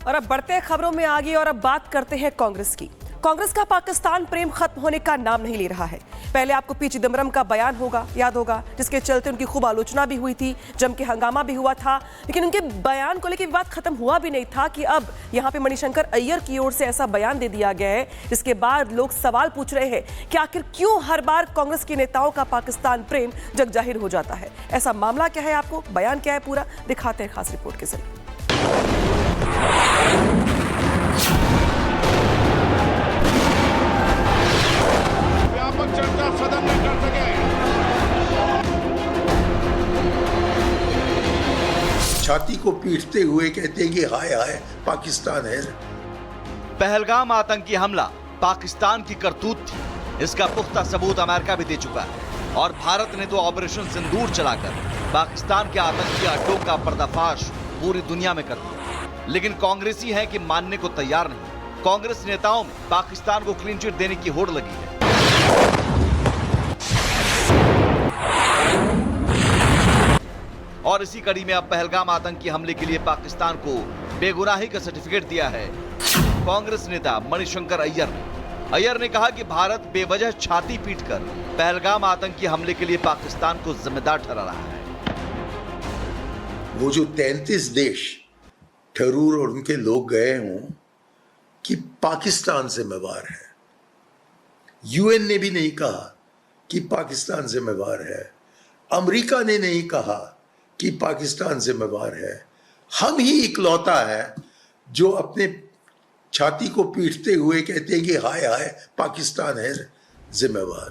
और अब बढ़ते हैं खबरों में आगे और अब बात करते हैं कांग्रेस की। कांग्रेस का पाकिस्तान प्रेम खत्म होने का नाम नहीं ले रहा है। पहले आपको पी चिदम्बरम का बयान याद होगा, जिसके चलते उनकी खूब आलोचना भी हुई थी, जम के हंगामा भी हुआ था। लेकिन उनके बयान को लेकर विवाद खत्म हुआ भी नहीं था कि अब यहाँ पे मणिशंकर अय्यर की ओर से ऐसा बयान दे दिया गया है, जिसके बाद लोग सवाल पूछ रहे हैं कि आखिर क्यों हर बार कांग्रेस के नेताओं का पाकिस्तान प्रेम जग जाहिर हो जाता है। ऐसा मामला क्या है, आपको बयान क्या है पूरा दिखाते हैं खास रिपोर्ट के जरिए। चर्चा सदन में कर सके। छाती को पीटते हुए कहते हैं कि हाय हाय पाकिस्तान है। पहलगाम आतंकी हमला पाकिस्तान की करतूत थी, इसका पुख्ता सबूत अमेरिका भी दे चुका है और भारत ने तो ऑपरेशन सिंदूर चलाकर पाकिस्तान के आतंकी अड्डों का पर्दाफाश पूरी दुनिया में कर दिया। लेकिन कांग्रेसी हैं कि मानने को तैयार नहीं। कांग्रेस नेताओं में पाकिस्तान को क्लीन चिट देने की होड़ लगी है। और इसी कड़ी में अब पहलगाम आतंकी हमले के लिए पाकिस्तान को बेगुनाही का सर्टिफिकेट दिया है कांग्रेस नेता मणिशंकर अय्यर ने कहा कि भारत बेवजह छाती पीटकर पहलगाम आतंकी हमले के लिए पाकिस्तान को जिम्मेदार ठहरा रहा है। वो जो 33 देश ठरूर और उनके लोग गए हों कि पाकिस्तान जिम्मेवार है, यूएन ने भी नहीं कहा कि पाकिस्तान जिम्मेवार है, अमेरिका ने नहीं कहा कि पाकिस्तान जिम्मेवार है। हम ही इकलौता है जो अपने छाती को पीटते हुए कहते हैं कि हाय हाय पाकिस्तान है जिम्मेवार।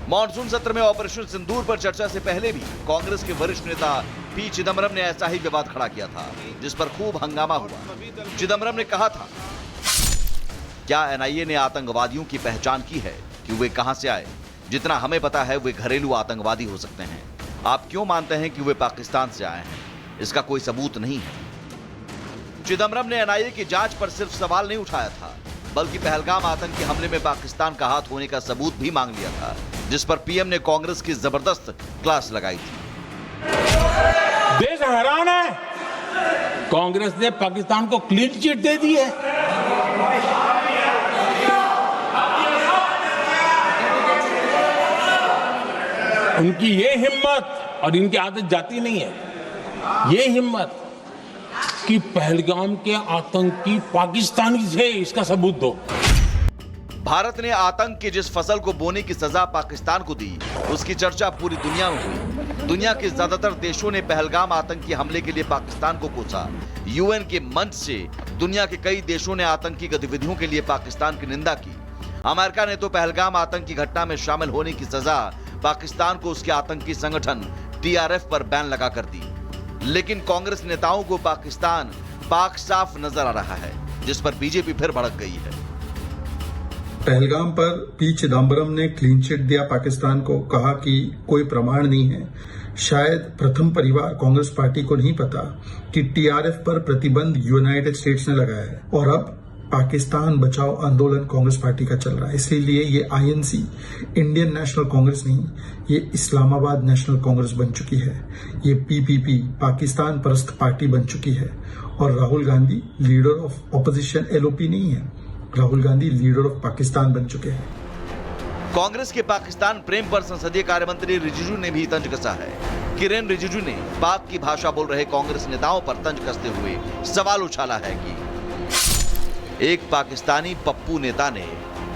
मॉनसून सत्र में ऑपरेशन सिंदूर पर चर्चा से पहले भी कांग्रेस के वरिष्ठ नेता पी चिदम्बरम ने ऐसा ही विवाद खड़ा किया था, जिस पर खूब हंगामा हुआ। चिदम्बरम ने कहा था, क्या एनआईए ने आतंकवादियों की पहचान की है कि वे कहां से आए? जितना हमें पता है वे घरेलू आतंकवादी हो सकते हैं। आप क्यों मानते हैं कि वे पाकिस्तान से आए हैं? इसका कोई सबूत नहीं है। चिदम्बरम ने एनआईए की जांच पर सिर्फ सवाल नहीं उठाया था, बल्कि पहलगाम आतंकी हमले में पाकिस्तान का हाथ होने का सबूत भी मांग लिया था, जिस पर पीएम ने कांग्रेस की जबरदस्त क्लास लगाई थी। देश हैरान है, कांग्रेस ने पाकिस्तान को क्लीन चिट दे दी है। उनकी ये हिम्मत, और इनकी आदत जाती नहीं है, ये हिम्मत कि पहलगाम के आतंकी पाकिस्तानी थे, इसका सबूत दो। भारत ने आतंक की जिस फसल को बोने की सजा पाकिस्तान को दी, उसकी चर्चा पूरी दुनिया में हुई। दुनिया के ज्यादातर देशों ने पहलगाम आतंकी हमले के लिए पाकिस्तान को कोसा। यूएन के मंच से दुनिया के कई देशों ने आतंकी गतिविधियों के लिए पाकिस्तान की निंदा की। अमेरिका ने तो पहलगाम आतंकी घटना में शामिल होने की सजा पाकिस्तान को उसके आतंकी संगठन टीआरएफ पर बैन लगा कर दी। लेकिन कांग्रेस नेताओं को पाकिस्तान पाक साफ नजर आ रहा है, जिस पर बीजेपी फिर भड़क गई है। पहलगाम पर पी चिदम्बरम ने क्लीन चिट दिया पाकिस्तान को, कहा कि कोई प्रमाण नहीं है। शायद प्रथम परिवार कांग्रेस पार्टी को नहीं पता कि टीआरएफ पर प्रतिबंध यूनाइटेड स्टेट्स ने लगाया है और अब पाकिस्तान बचाओ आंदोलन कांग्रेस पार्टी का चल रहा है। इसलिए ये आईएनसी इंडियन नेशनल कांग्रेस नहीं, ये इस्लामाबाद नेशनल कांग्रेस बन चुकी है। ये पीपीपी पाकिस्तान परस्त पार्टी बन चुकी है और Rahul Gandhi leader of opposition LOP नहीं है, राहुल गांधी लीडर ऑफ पाकिस्तान बन चुके हैं। कांग्रेस के पाकिस्तान प्रेम पर संसदीय कार्य मंत्री रिजिजू ने भी तंज कसा है। किरेन रिजिजू ने पाक की भाषा बोल रहे कांग्रेस नेताओं पर तंज कसते हुए सवाल उछाला है कि एक पाकिस्तानी पप्पू नेता ने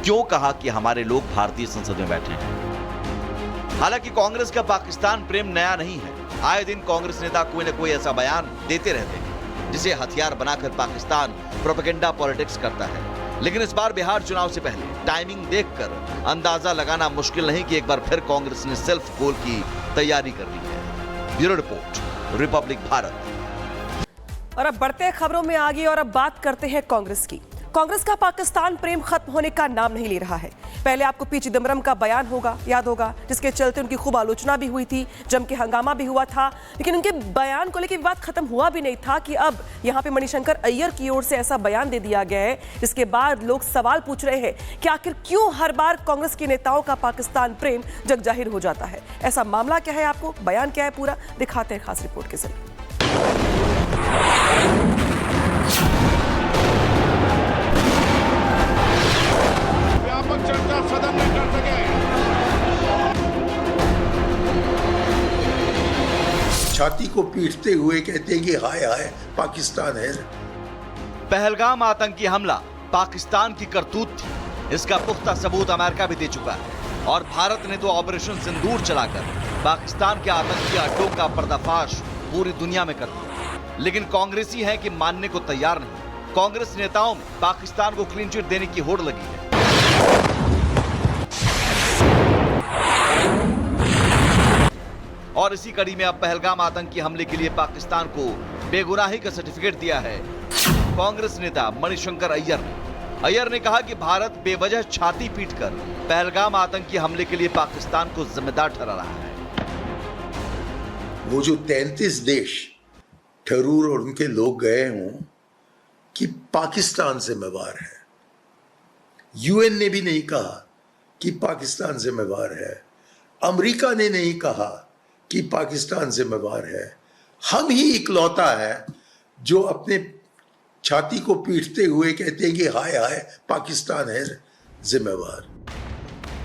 क्यों कहा कि हमारे लोग भारतीय संसद में बैठे हैं। हालांकि कांग्रेस का पाकिस्तान प्रेम नया नहीं है। आए दिन कांग्रेस नेता कोई न कोई ऐसा बयान देते रहते हैं जिसे हथियार बनाकर पाकिस्तान प्रोपेगेंडा पॉलिटिक्स करता है। लेकिन इस बार बिहार चुनाव से पहले टाइमिंग देखकर अंदाजा लगाना मुश्किल नहीं कि एक बार फिर कांग्रेस ने सेल्फ गोल की तैयारी कर ली है। Bureau report, Republic Bharat. और अब बढ़ते हैं खबरों में आगे और अब बात करते हैं कांग्रेस की। कांग्रेस का पाकिस्तान प्रेम खत्म होने का नाम नहीं ले रहा है। पहले आपको पी चिदम्बरम का बयान याद होगा, जिसके चलते उनकी खूब आलोचना भी हुई थी, जम के हंगामा भी हुआ था। लेकिन उनके बयान को लेकर विवाद खत्म हुआ भी नहीं था कि अब यहाँ पे मणिशंकर अय्यर की ओर से ऐसा बयान दे दिया गया है, जिसके बाद लोग सवाल पूछ रहे हैं कि आखिर क्यों हर बार कांग्रेस के नेताओं का पाकिस्तान प्रेम जग जाहिर हो जाता है। ऐसा मामला क्या है, आपको बयान क्या है पूरा दिखाते हैं खास रिपोर्ट के जरिए। को पीटते हुए कहते हैं कि हाय हाय पाकिस्तान है। पहलगाम आतंकी हमला पाकिस्तान की करतूत थी, इसका पुख्ता सबूत अमेरिका भी दे चुका है और भारत ने तो ऑपरेशन सिंदूर चलाकर पाकिस्तान के आतंकी अड्डों का पर्दाफाश पूरी दुनिया में कर दिया। लेकिन कांग्रेसी हैं कि मानने को तैयार नहीं। कांग्रेस नेताओं में पाकिस्तान को क्लीन चिट देने की होड़ लगी है। और इसी कड़ी में अब पहलगाम आतंकी हमले के लिए पाकिस्तान को बेगुनाही का सर्टिफिकेट दिया है कांग्रेस नेता मणिशंकर अय्यर ने कहा कि भारत बेवजह छाती पीटकर पहलगाम आतंकी हमले के लिए पाकिस्तान को जिम्मेदार ठहरा रहा है। वो जो 33 देश ठरूर और उनके लोग गए हों कि पाकिस्तान जिम्मेवार है। यूएन ने भी नहीं कहा कि पाकिस्तान जिम्मेवार है, अमेरिका ने नहीं कहा कि पाकिस्तान जिम्मेवार है। हम ही इकलौता है जो अपने छाती को पीटते हुए कहते हैं कि हाय हाय पाकिस्तान है जिम्मेवार।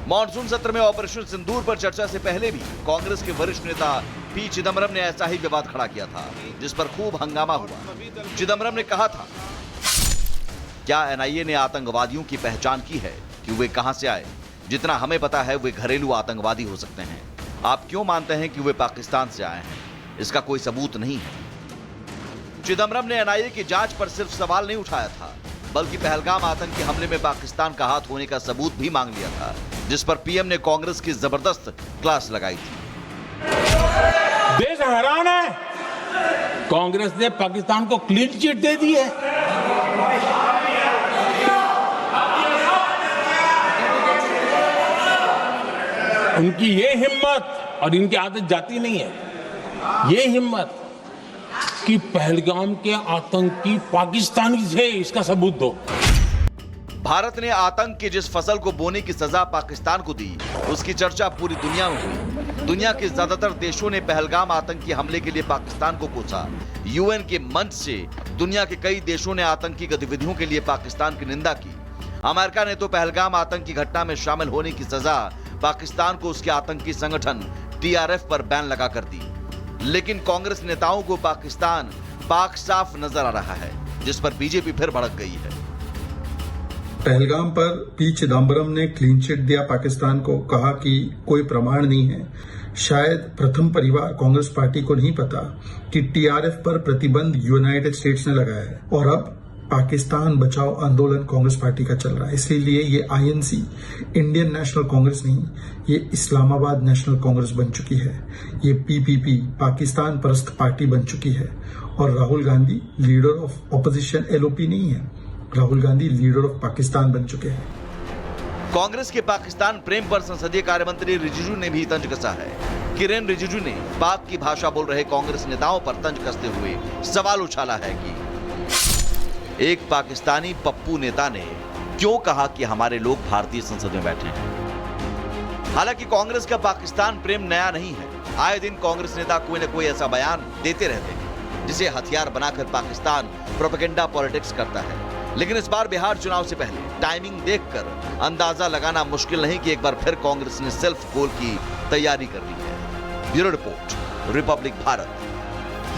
मॉनसून सत्र में ऑपरेशन सिंदूर पर चर्चा से पहले भी कांग्रेस के वरिष्ठ नेता पी चिदम्बरम ने ऐसा ही विवाद खड़ा किया था, जिस पर खूब हंगामा हुआ। चिदम्बरम ने कहा था, क्या एनआईए ने आतंकवादियों की पहचान की है कि वे कहां से आए? जितना हमें पता है वे घरेलू आतंकवादी हो सकते हैं। आप क्यों मानते हैं कि वे पाकिस्तान से आए हैं? इसका कोई सबूत नहीं है। चिदम्बरम ने एनआईए की जांच पर सिर्फ सवाल नहीं उठाया था, बल्कि पहलगाम आतंकी हमले में पाकिस्तान का हाथ होने का सबूत भी मांग लिया था, जिस पर पीएम ने कांग्रेस की जबरदस्त क्लास लगाई थी। देश हैरान है, कांग्रेस ने पाकिस्तान को क्लीन चिट दे दी है। उनकी ये हिम्मत और इनकी आदत जाती नहीं है, ये हिम्मत कि पहलगाम के आतंकी पाकिस्तानी थे, इसका सबूत दो। भारत ने आतंक की जिस फसल को बोने की सजा पाकिस्तान को दी, उसकी चर्चा पूरी दुनिया में हुई। दुनिया के ज्यादातर देशों ने पहलगाम आतंकी हमले के लिए पाकिस्तान को कोसा। यूएन के मंच से दुनिया के कई देशों ने आतंकी गतिविधियों के लिए पाकिस्तान की निंदा की। अमेरिका ने तो पहलगाम आतंकी घटना में शामिल होने की सजा पाकिस्तान को उसके आतंकी संगठन टीआरएफ पर बैन लगाकर दी। लेकिन कांग्रेस नेताओं को पाकिस्तान पाक साफ नजर आ रहा है, जिस पर बीजेपी फिर भड़क गई है। पहलगाम पर पी चिदम्बरम ने क्लीन चिट दिया पाकिस्तान को, कहा कि कोई प्रमाण नहीं है। शायद प्रथम परिवार कांग्रेस पार्टी को नहीं पता कि टीआरएफ पर प्रतिबंध यूनाइटेड स्टेट्स ने लगाया है और अब पाकिस्तान बचाओ आंदोलन कांग्रेस पार्टी का चल रहा है। इसलिए ये आईएनसी इंडियन नेशनल कांग्रेस नहीं, ये इस्लामाबाद नेशनल कांग्रेस बन चुकी है। ये पीपीपी पाकिस्तान परस्त पार्टी बन चुकी है और Rahul Gandhi leader of opposition LOP नहीं है, राहुल गांधी लीडर ऑफ पाकिस्तान बन चुके हैं। कांग्रेस के पाकिस्तान प्रेम पर संसदीय कार्य मंत्री रिजिजू ने भी तंज कसा है। किरेन रिजिजू ने पाक की भाषा बोल रहे कांग्रेस नेताओं पर तंज कसते हुए सवाल उछाला है कि एक पाकिस्तानी पप्पू नेता ने क्यों कहा कि हमारे लोग भारतीय संसद में बैठे हैं। हालांकि कांग्रेस का पाकिस्तान प्रेम नया नहीं है। आए दिन कांग्रेस नेता कोई न कोई ऐसा बयान देते रहते हैं जिसे हथियार बनाकर पाकिस्तान प्रोपेगेंडा पॉलिटिक्स करता है। लेकिन इस बार बिहार चुनाव से पहले टाइमिंग देखकर अंदाजा लगाना मुश्किल नहीं कि एक बार फिर कांग्रेस ने सेल्फ गोल की तैयारी कर ली है। Bureau report, Republic Bharat.